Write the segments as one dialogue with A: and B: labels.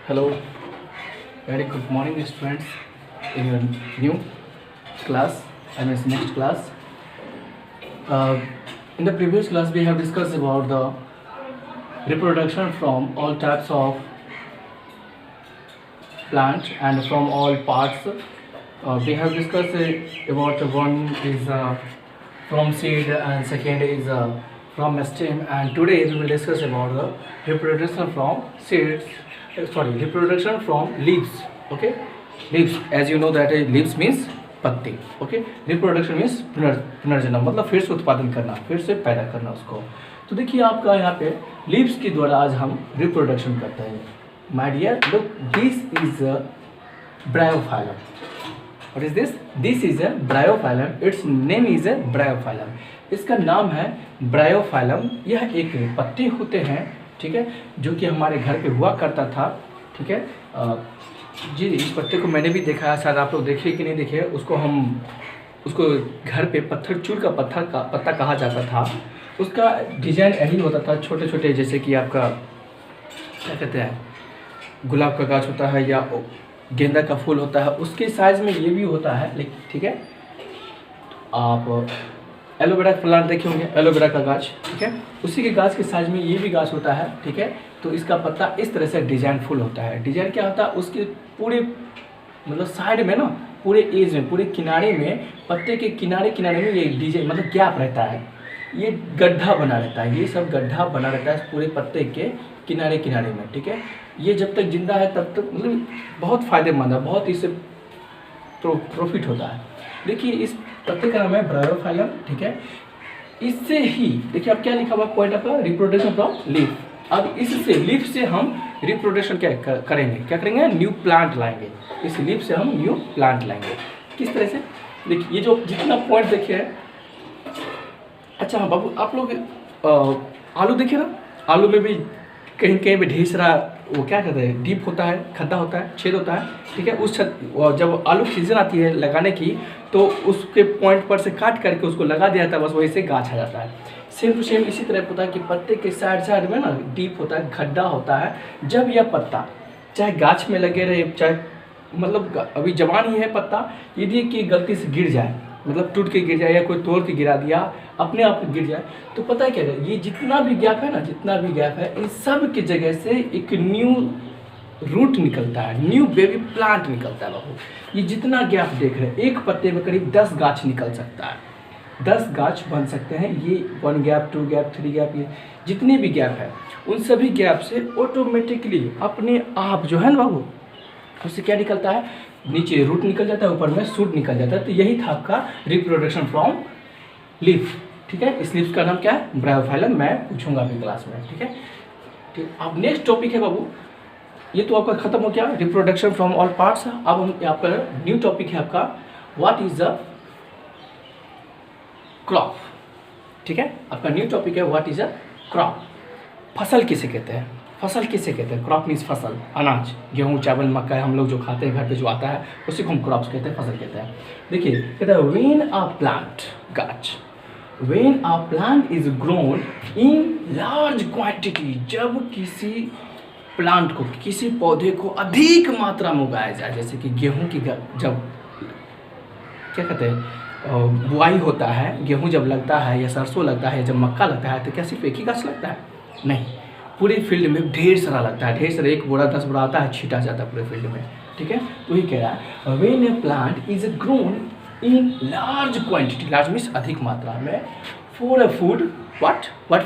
A: Hello, very good morning, students. In your new class, I mean next class. In the previous class, we have discussed about the reproduction from all types of plant and from all parts. We have discussed about one is from seed and second is from stem, and today we will discuss about the reproduction from seeds. Reproduction from leaves. Okay, leaves, as you know that leaves means पत्ते. Okay, reproduction means पुनर्जन्म, मतलब फिर से उत्पादन करना, फिर से पैदा करना उसको. तो देखिए आपका यहाँ पे लीव्स के द्वारा आज हम रिप्रोडक्शन करते हैं. My dear look, this is a bryophyllum. What is this? This is a bryophyllum. Its name is a bryophyllum. इसका नाम है ब्रायोफाइलम. यह एक पत्ते होते हैं, ठीक है, जो कि हमारे घर पे हुआ करता था. ठीक है जी, इस पत्ते को मैंने भी देखा है, शायद आप लोग देखे कि नहीं देखे. उसको घर पे पत्थर चूर का पत्ता कहा जाता था. उसका डिजाइन यही होता था, छोटे छोटे, जैसे कि आपका क्या कहते हैं, गुलाब का गाछ होता है या गेंदा का फूल होता है, उसके साइज में ये भी होता है. लेकिन ठीक है, आप एलोवेरा प्लांट देखे होंगे, एलोवेरा का गाछ, ठीक है, उसी के गाछ के साइज में ये भी गाछ होता है. ठीक है, तो इसका पत्ता इस तरह से डिजाइन फुल होता है. डिजाइन क्या होता है, उसके पूरे मतलब साइड में ना, पूरे एज में, पूरे किनारे में, पत्ते के किनारे किनारे में ये डिजाइन मतलब गैप रहता है, ये गड्ढा बना रहता है. ये सब गड्ढा बना रहता है पूरे पत्ते के किनारे किनारे में. ठीक है, ये जब तक जिंदा है तब तक मतलब बहुत फायदेमंद है, बहुत इससे प्रॉफिट होता है. देखिए इस पत्ते का नाम है ब्रायोफाइलम. ठीक है, इससे ही देखिए आप क्या लिखा हुआ पॉइंट आपका, रिप्रोडक्शन फ्रॉम लीफ. अब इससे लीफ से हम रिप्रोडक्शन क्या करेंगे, क्या करेंगे, न्यू प्लांट लाएंगे. इस लीफ से हम न्यू प्लांट लाएंगे. किस तरह से? देखिए ये जो जितना पॉइंट देखे हैं. अच्छा हाँ बाबू, आप लोग आलू देखे ना, आलू में भी कहीं कहीं पे ढेर सारा वो क्या कहते हैं, डीप होता है, खड्डा होता है, छेद होता है. ठीक है, उस जब आलू की सीजन आती है लगाने की, तो उसके पॉइंट पर से काट करके उसको लगा दिया जाता है, बस वही से गाछ आ जाता है. सेम टू सेम इसी तरह होता है कि पत्ते के साइड में ना डीप होता है, खड्डा होता है. जब यह पत्ता चाहे गाछ में लगे रहे, चाहे मतलब अभी जवान ही है पत्ता, यदि कि गलती से गिर जाए, मतलब टूट के गिर जाए या कोई तोड़ के गिरा दिया, अपने आप गिर जाए, तो पता है क्या है, ये जितना भी गैप है ना, जितना भी गैप है, इन सब की जगह से एक न्यू रूट निकलता है, न्यू बेबी प्लांट निकलता है बाबू. ये जितना गैप देख रहे हैं, एक पत्ते में करीब 10 गाछ निकल सकता है, 10 गाछ बन सकते हैं. ये 1 गैप, 2 गैप, 3 गैप, ये जितने भी गैप है, उन सभी गैप से ऑटोमेटिकली अपने आप जो है ना बाबू, उससे क्या निकलता है, नीचे रूट निकल जाता है, ऊपर में शूट निकल जाता है. तो यही था आपका रिप्रोडक्शन फ्रॉम लीफ. ठीक है, इस लीफ का नाम क्या है, ब्रायोफाइलम. मैं पूछूंगा अभी क्लास में. ठीक है, ठीक. अब नेक्स्ट टॉपिक है बाबू, ये तो आपका खत्म हो गया, रिप्रोडक्शन फ्रॉम ऑल पार्ट्स. अब हम आपका न्यू टॉपिक है आपका, व्हाट इज द क्रॉप. ठीक है, आपका न्यू टॉपिक है व्हाट इज अ क्रॉप. फसल किसे कहते हैं, फसल किसे कहते हैं, क्रॉप मीन्स फसल, अनाज, गेहूँ, चावल, मक्का, हम लोग जो खाते हैं घर पे जो आता है, उसी को हम क्रॉप्स कहते हैं, फसल कहते हैं. देखिए कहते हैं व्हेन अ प्लांट गाछ, when a plant is grown in large quantity, जब किसी प्लांट को, किसी पौधे को अधिक मात्रा में उगाया जाए, जैसे कि गेहूँ की जब क्या कहते हैं बुआई होता है, गेहूँ जब लगता है या सरसों लगता है, जब मक्का लगता है, तो क्या सिर्फ एक ही गाछ लगता है? नहीं, पूरे फील्ड में ढेर सारा लगता है, ढेर सारा, 1 बोरा 10 बोरा आता है, छीटा जाता है पूरे फील्ड में. ठीक है, तो ही कह रहा है when A plant is grown in large quantity, large means अधिक मात्रा में, for a food, what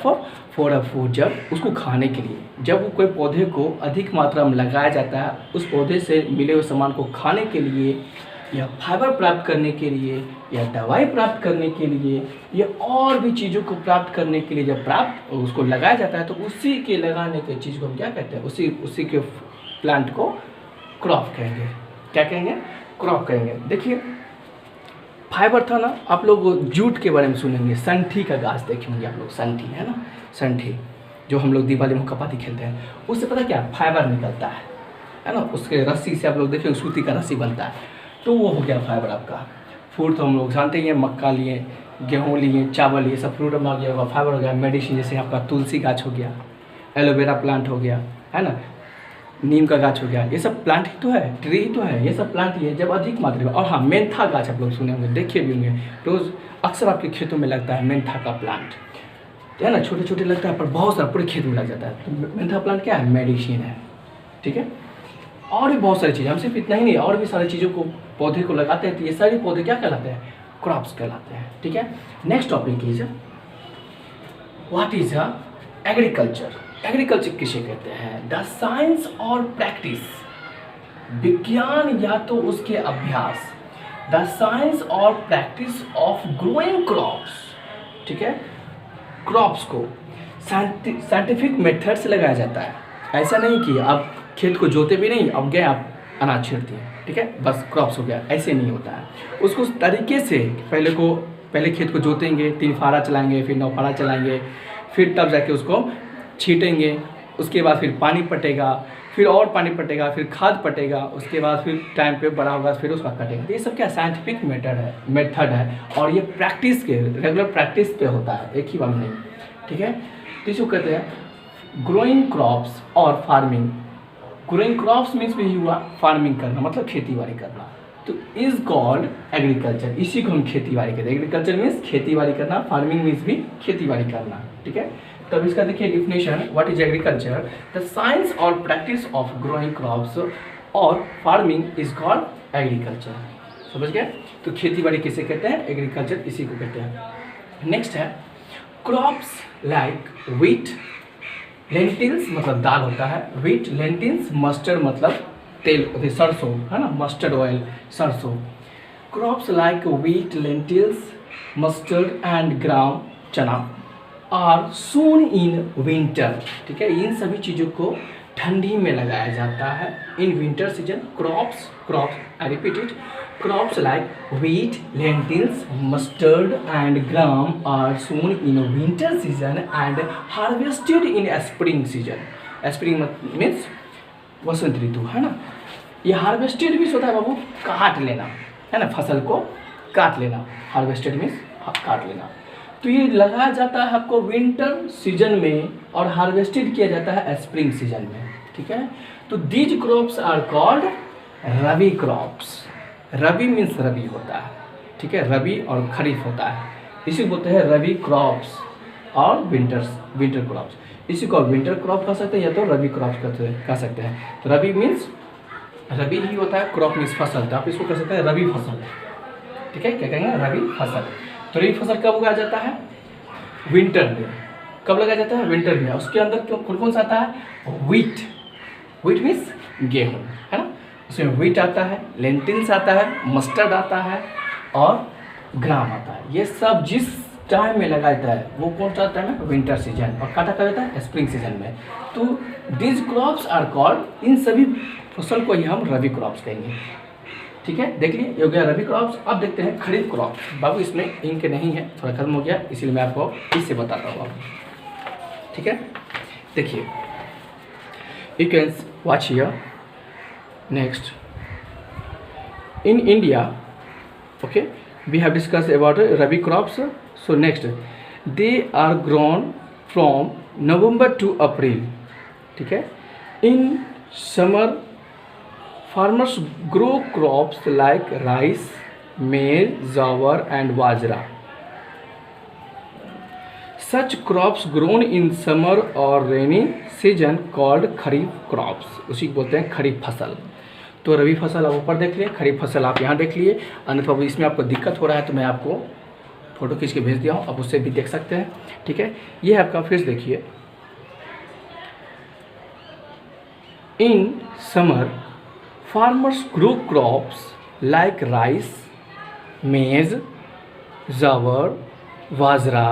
A: for a food, जब उसको खाने के लिए, जब कोई पौधे को अधिक मात्रा में लगाया जाता है, उस पौधे से मिले हुए सामान को खाने के लिए, या फाइबर प्राप्त करने के लिए, या दवाई प्राप्त करने के लिए, या और भी चीज़ों को प्राप्त करने के लिए जब प्राप्त उसको लगाया जाता है, तो उसी के लगाने के चीज़ को हम क्या कहते हैं, उसी के प्लांट को क्रॉप कहेंगे. क्या कहेंगे? क्रॉप कहेंगे. देखिए फाइबर था ना, आप लोग जूट के बारे में सुनेंगे, संठी का गाछ देखे होंगे आप लोग, संठी है ना, संठी जो हम लोग दिवाली में कपाती खेलते हैं, उससे पता क्या फाइबर निकलता है ना, उसके रस्सी से आप लोग देखेंगे सूती का रस्सी बनता है, तो वो हो गया फाइबर आपका. फूड तो हम लोग जानते ही हैं, मक्का लिए, गेहूँ लिए, चावल लिए, सब फ्रूट में आ गया, फाइबर हो गया. मेडिसिन जैसे आपका तुलसी गाछ हो गया, एलोवेरा प्लांट हो गया, है ना, नीम का गाछ हो गया, ये सब प्लांट ही तो है, ट्री ही तो है, ये सब प्लांट ही है जब अधिक मात्रा में। और हाँ, मेंथा गाछ आप लोग सुने होंगे, देखे भी होंगे, रोज़ अक्सर आपके खेतों में लगता है मेंथा का प्लांट, है ना, छोटे छोटे लगता है पर बहुत सारा पूरे खेत में लग जाता है। तो मेंथा प्लांट क्या है, मेडिसिन है, ठीक है। और भी बहुत सारी चीज़ें, हम सिर्फ इतना ही नहीं, और भी सारी चीज़ों को, पौधे को लगाते हैं, तो ये सारे पौधे क्या कहलाते हैं, क्रॉप्स कहलाते हैं, ठीक है। Next topic is what is agriculture. Agriculture किसे कहते हैं, द साइंस और प्रैक्टिस, विज्ञान या तो उसके अभ्यास, द साइंस और प्रैक्टिस ऑफ ग्रोइंग क्रॉप्स, ठीक है। क्रॉप्स को साइंटिफिक मेथड से लगाया जाता है, ऐसा नहीं कि आप खेत को जोते भी नहीं, अब गए आप अनाज छींटते हैं, ठीक है, बस क्रॉप्स हो गया, ऐसे नहीं होता है। उसको उस तरीके से पहले खेत को जोतेंगे, 3 फारा चलाएंगे, फिर 9 फारा चलाएंगे, फिर तब जाके उसको छीटेंगे, उसके बाद फिर पानी पटेगा, फिर और पानी पटेगा, फिर खाद पटेगा, उसके बाद फिर टाइम पे बड़ा होगा, फिर उसका कटेगा। तो ये सब क्या साइंटिफिक मेथड है और ये प्रैक्टिस के रेगुलर प्रैक्टिस पे होता है, एक ही बार नहीं, ठीक है। तो इसको कहते हैं ग्रोइंग क्रॉप्स और फार्मिंग। ग्रोइंग क्रॉप्स मीन्स भी हुआ फार्मिंग करना, मतलब खेती बाड़ी करना, तो इज कॉल्ड एग्रीकल्चर, इसी को हम खेती बाड़ी कहते हैं। एग्रीकल्चर मीन्स खेती बाड़ी करना, फार्मिंग मीन्स भी खेती बाड़ी करना, ठीक है। तब इसका देखिए definition, what is agriculture, the science और प्रैक्टिस ऑफ ग्रोइंग क्रॉप्स और फार्मिंग इज कॉल्ड एग्रीकल्चर। समझ गए, तो खेती बाड़ी किसे कहते हैं, एग्रीकल्चर इसी को कहते हैं। नेक्स्ट है क्रॉप्स लाइक व्हीट, लेंटिल्स मतलब दाल होता है, व्हीट, लेंटिल्स, मस्टर्ड मतलब तेल, सरसों है ना, मस्टर्ड ऑयल, सरसों। Crops like wheat, lentils, mustard and gram, चना, आर सोन इन विंटर, ठीक है। इन सभी चीज़ों को ठंडी में लगाया जाता है in winter season. Crops I repeat it, crops like wheat, lentils, mustard and gram are sown in winter season and harvested in spring season. Spring means वसंत ऋतु, है ना। ये हार्वेस्टेड मीन्स होता है बाबू काट लेना, है ना, फसल को काट लेना, हार्वेस्टेड मीन्स काट लेना। तो ये लगाया जाता है आपको विंटर सीजन में और हार्वेस्टेड किया जाता है स्प्रिंग सीजन में, ठीक है। तो these crops are called rabi crops. Rabi means rabi होता है, ठीक है, रबी और खरीफ होता है, इसी को बोलते हैं रबी क्रॉप्स और विंटर क्रॉप्स। इसी को विंटर क्रॉप कह सकते हैं या तो रबी क्रॉप कह सकते हैं। तो रबी मीन्स रबी ही होता है, क्रॉप मीन्स फसल, तो आप इसको कह सकते हैं रबी फसल, ठीक है। क्या कहेंगे, रबी फसल। तो रबी फसल कब उगाया जाता है, विंटर में। कब लगाया जाता है, विंटर में। उसके अंदर कौन सा आता है, व्हीट मीन्स गेहूँ, है ना, उसमें व्हीट आता है, लेंटिल्स आता है, मस्टर्ड आता है और ग्राम आता है। ये सब जिस टाइम में लगाया जाता है वो कौन सा टाइम है, विंटर सीजन, और काटा कब जाता है, स्प्रिंग सीजन में। तो दिस क्रॉप्स आर कॉल्ड, इन सभी फसल को ही हम रबी क्रॉप्स कहेंगे, ठीक है। देख लिए, ये हो गया रबी क्रॉप्स। अब देखते हैं खरीफ क्रॉप्स। बाबू इसमें इंक नहीं है, थोड़ा खत्म हो गया, इसीलिए मैं आपको इससे बताता हूँ बाबू, ठीक है। देखिए, you can watch here. Next, in India, okay, we have discuss about rabi crops. So next, they are grown from November to April, ठीक है। In summer farmers grow crops like rice, maize, jawar and bajra. Such crops grown in summer or rainy season called kharif crops, उसी को बोलते हैं खरीफ फसल। तो रबी फसल आप ऊपर देख लिए, खरीफ फसल आप यहाँ देख लिए। अन्यथा इसमें आपको दिक्कत हो रहा है तो मैं आपको फ़ोटो खींच के भेज दिया हूँ, आप उससे भी देख सकते हैं, ठीक है। ये आपका फिर देखिए, इन summer farmers grow crops like rice, maize, jawar, bajra.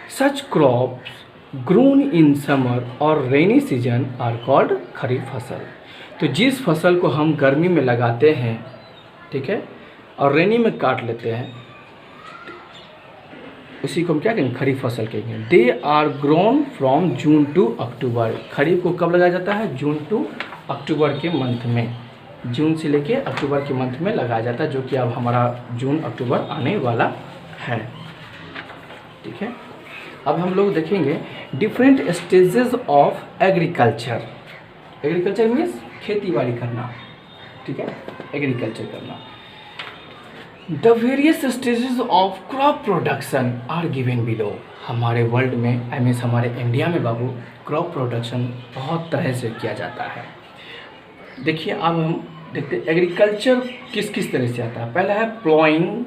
A: Such crops grown in summer or rainy season are called खरीफ फसल। तो जिस फसल को हम गर्मी में लगाते हैं, ठीक है, और रेनी में काट लेते हैं, उसी को हम क्या कहेंगे, खरीफ फसल कहेंगे। They are grown from June to October. Kharif को कब लगाया जाता है, जून टू अक्टूबर के मंथ में, जून से लेके अक्टूबर के मंथ में लगाया जाता है, जो कि अब हमारा जून अक्टूबर आने वाला है, ठीक है। अब हम लोग देखेंगे different stages of agriculture. Agriculture means खेती बाड़ी करना, ठीक है, एग्रीकल्चर करना। The various stages of crop production are given below. हमारे वर्ल्ड में आई मीन्स हमारे इंडिया में बाबू क्रॉप प्रोडक्शन बहुत तरह से किया जाता है। देखिए अब हम देखते हैं एग्रीकल्चर किस किस तरह से आता है। पहला है ploughing,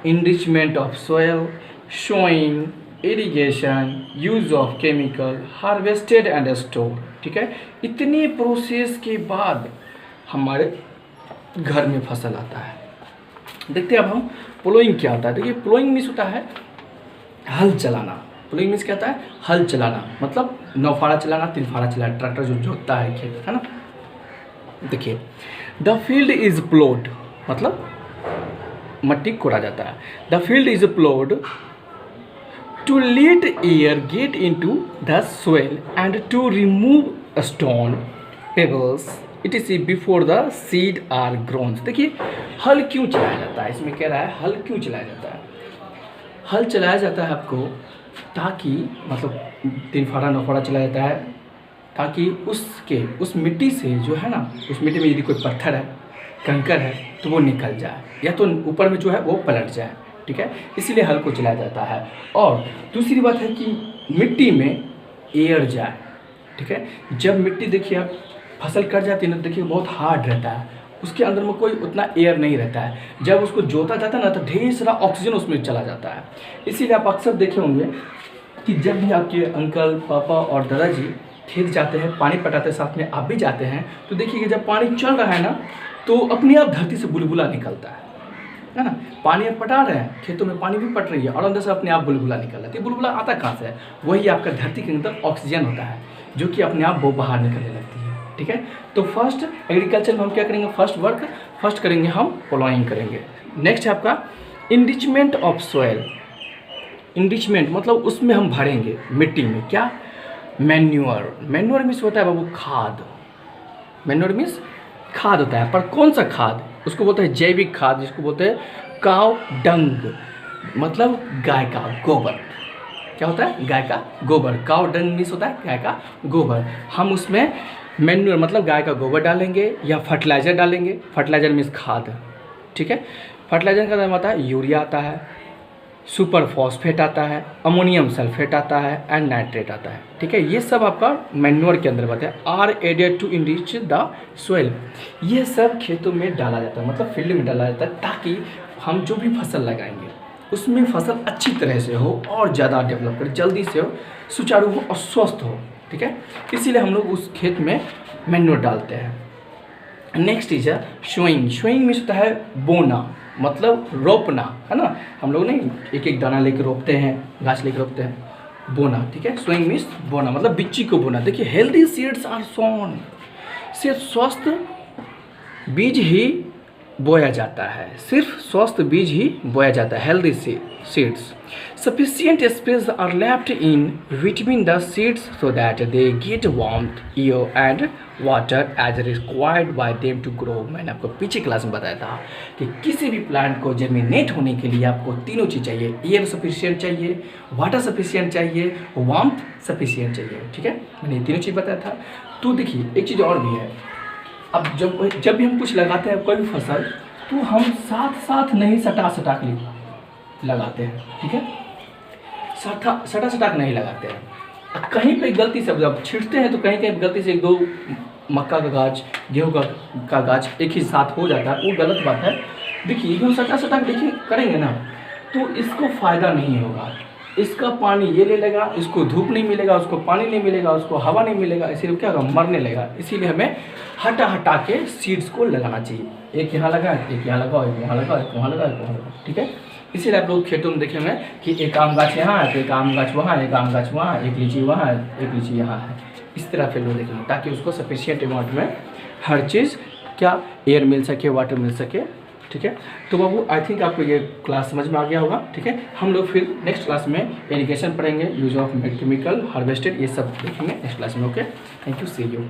A: enrichment of soil, showing, irrigation, use of chemical, harvested and store, ठीक है। इतने प्रोसेस के बाद हमारे घर में फसल आता है। देखते हैं अब हम प्लोइंग क्या होता है। देखिए प्लोइंग मीन्स होता है हल चलाना। प्लोइंग मीन्स क्या होता है? हल चलाना, मतलब नौफारा चलाना, तिलफारा चलाना, ट्रैक्टर जो जोतता है खेत, है ना। देखिए द फील्ड इज प्लोड, मतलब मट्टी कोड़ा जाता है। The field is ploughed to let air get into the soil and to remove stone, pebbles etc before the seed are grown. देखिए हल क्यों चलाया जाता है, इसमें कह रहा है हल क्यों चलाया जाता है। हल चलाया जाता है आपको ताकि, मतलब तिलफारा नौफारा चलाया जाता है ताकि उस मिट्टी से जो है ना, उस मिट्टी में यदि कोई पत्थर है, कंकर है, तो वो निकल जाए, या तो ऊपर में जो है वो पलट जाए, ठीक है। इसीलिए हल को चलाया जाता है। और दूसरी बात है कि मिट्टी में एयर जाए, ठीक है। जब मिट्टी देखिए आप फसल कट जाती है ना, देखिए बहुत हार्ड रहता है, उसके अंदर में कोई उतना एयर नहीं रहता है। जब उसको जोता जाता है ना तो ढेर सारा ऑक्सीजन उसमें चला जाता है। इसीलिए आप अक्सर देखे होंगे कि जब भी आपके अंकल, पापा और दादाजी खेत जाते हैं, पानी पटाते हैं, साथ में आप भी जाते हैं, तो देखिए कि जब पानी चल रहा है ना तो अपने आप धरती से बुलबुला निकलता है ना। पानी आप पटा रहे हैं, खेतों में पानी भी पट रही है और अंदर से अपने आप बुलबुला निकल रहा है। बुलबुला आता कहाँ से है? वही आपका धरती के अंदर ऑक्सीजन होता है जो कि अपने आप वो बाहर निकलने लगती है, ठीक है। तो फर्स्ट एग्रीकल्चर में हम क्या करेंगे, फर्स्ट करेंगे हम प्लॉइंग करेंगे। नेक्स्ट है आपका इनरिचमेंट ऑफ सोयल। इनरिचमेंट मतलब उसमें हम भरेंगे मिट्टी में क्या, मैन्योर। मैन्योर मीन्स होता है बाबू खाद। मैन्योर मीन्स खाद होता है, पर कौन सा खाद? उसको बोलते हैं जैविक खाद, जिसको बोलते हैं काव डंग, मतलब गाय का गोबर। क्या होता है? गाय का गोबर। काव डंग मीन्स होता है गाय का गोबर। हम उसमें मैन्योर मतलब गाय का गोबर डालेंगे या फर्टिलाइज़र डालेंगे। फर्टिलाइज़र मीन्स खाद, ठीक है। फर्टिलाइज़र का नाम आता है यूरिया आता है, सुपर फॉस्फेट आता है, अमोनियम सल्फेट आता है एंड नाइट्रेट आता है, ठीक है। ये सब आपका मैन्योर के अंदर आता है। Are added to enrich the soil. ये सब खेतों में डाला जाता है, मतलब फील्ड में डाला जाता है, ताकि हम जो भी फसल लगाएंगे उसमें फसल अच्छी तरह से हो और ज़्यादा डेवलप करे, जल्दी से हो, सुचारू हो और स्वस्थ हो, ठीक है। इसीलिए हम लोग उस खेत में मैन्योर डालते हैं। Next is showing. Showing means होता है बोना, मतलब रोपना, है ना। हम लोग नहीं एक एक दाना लेकर रोपते हैं, गाछ लेकर रोपते हैं, बोना, ठीक है। शोइंग मीन्स बोना, मतलब बिच्ची को बोना। देखिए हेल्दी सीड्स आर सोन। सिर्फ स्वस्थ बीज ही बोया जाता है, सिर्फ स्वस्थ बीज ही बोया जाता है, healthy seeds. Sufficient space are left in between the seeds so that they get warmth, air and water as required by them to grow। मैंने आपको पीछे क्लास में बताया था कि किसी भी प्लांट को जर्मिनेट होने के लिए आपको तीनों चीज़ चाहिए, एयर सफिशिएंट चाहिए, वाटर सफिशिएंट चाहिए, वार्मथ सफिशिएंट चाहिए, ठीक है। मैंने ये तीनों चीज़ बताया था। तो देखिए एक चीज़ और भी है, अब जब भी हम कुछ लगाते हैं कोई भी फसल, तो हम साथ साथ नहीं सटा के लगाते हैं, ठीक है। सटा नहीं लगाते हैं। कहीं पे गलती से जब छिड़ते हैं तो कहीं गलती से एक दो मक्का का गाछ, गेहूँ का गाछ एक ही साथ हो जाता है, वो गलत बात है। देखिए हम सटा के देखिए करेंगे ना तो इसको फ़ायदा नहीं होगा। इसका पानी ये ले लेगा, इसको धूप नहीं मिलेगा, उसको पानी नहीं मिलेगा, उसको हवा नहीं मिलेगा, इसीलिए क्या होगा, मरने लगेगा। इसीलिए हमें हटा के सीड्स को लगाना चाहिए। एक यहाँ लगा, एक यहाँ लगाओ, एक वहाँ लगाओ, एक वहाँ लगाओ, एक वहाँ लगाओ, ठीक है। इसीलिए आप लोग खेतों में देखेंगे कि एक आम गाछ यहाँ है, तो एक आम गाछ वहाँ, एक आम गाछ वहाँ, एक लीची वहाँ है, एक लीची यहाँ है। इस तरह फिर लोग देखेंगे ताकि उसको सफिशिएंट अमाउंट में हर चीज़ क्या एयर मिल सके, वाटर मिल सके, ठीक है। तो बाबू आई थिंक आपको ये क्लास समझ में आ गया होगा, ठीक है। हम लोग फिर नेक्स्ट क्लास में इरिगेशन पढ़ेंगे, यूज ऑफ केमिकल, हार्वेस्टेड, ये सब देखेंगे नेक्स्ट क्लास में। Okay, thank you, see you.